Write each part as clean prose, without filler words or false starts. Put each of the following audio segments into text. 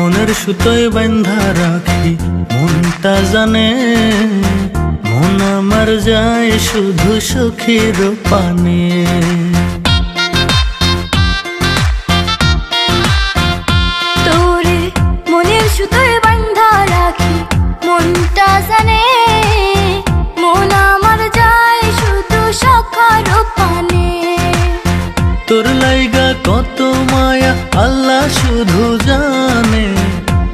মনের সুতোয় বাঁধা রাখি মনটা জানে, মন আমার যায় শুধু সখীর পানে। তোরে মনের সুতোয় বাঁধা রাখি মনটা জানে, মন আমার যায় শুধু সখার পানে। তোর লাইগা কত মায়া আল্লাহ শুধু জানে,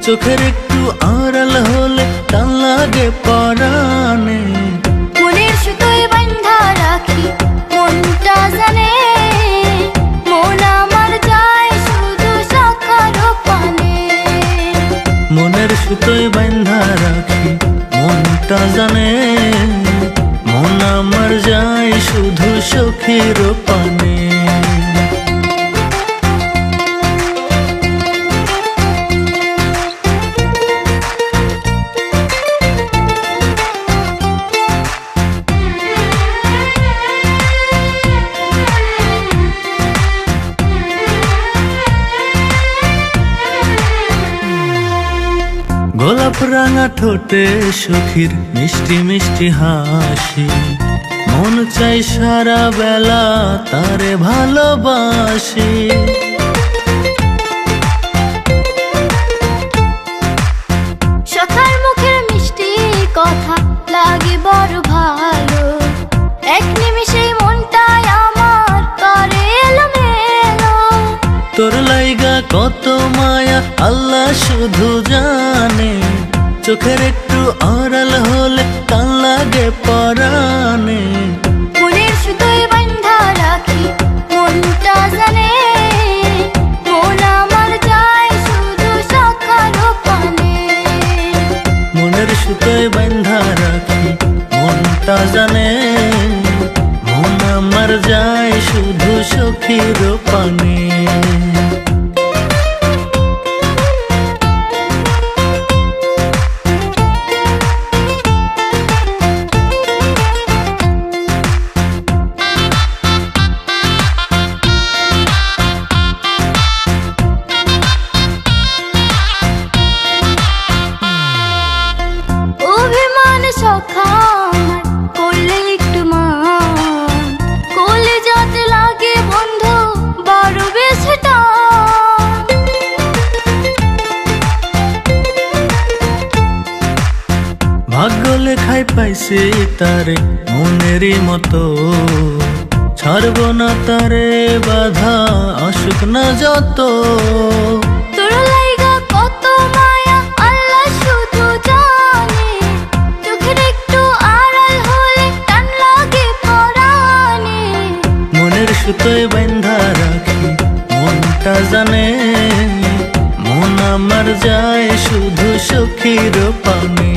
চোখের একটু আড়াল হলে টান লাগে পরাণে। মনের সুতোয় বাঁধা রাখি মনটা জানে, মন আমার যায় শুধু সখার পানে। মনের সুতোয় বাঁধা রাখি মনটা জানে, মন আমার যায় শুধু সখীর পানে। গোলাপ রাঙা ঠোঁটে সখীর মিষ্টি মিষ্টি হাসি, মন চাই সারা বেলা তারে ভালোবাসি। সখার মুখের মিষ্টি কথা লাগে বড় ভালো, এক নিমিষেই মনটাই আমার করে এলোমেলো। তোর লাইগা কত মায়া আল্লাহ শুধু জানে, চোখের একটু আড়াল হলে টান লাগে পরাণে। মনের সুতোয় বাঁধা রাখি মনটা জানে, মন আমার যায় শুধু সখার পানে। মনের সুতোয় বাঁধা রাখি মনটা জানে, মন আমার যায় শুধু সখীর পানে। অভিমান সখা আমার করলে একটু মান, কোলে যাতে লাগে বন্ধু বড় বেশি টান। ভাগ্য লেখায় পাইছে তারে মনেরই মতো, ছাড়ব না তারে বাধা আসুক না যত। তোর লাইগা কত মায়া আল্লাহ শুধু জানে, চোখের একটু আড়াল হলে টান লাগে পরাণে। মনের সুতোয় বাঁধা রাখি মনটা জানে, মন আমার যায় শুধু সখীর পানে।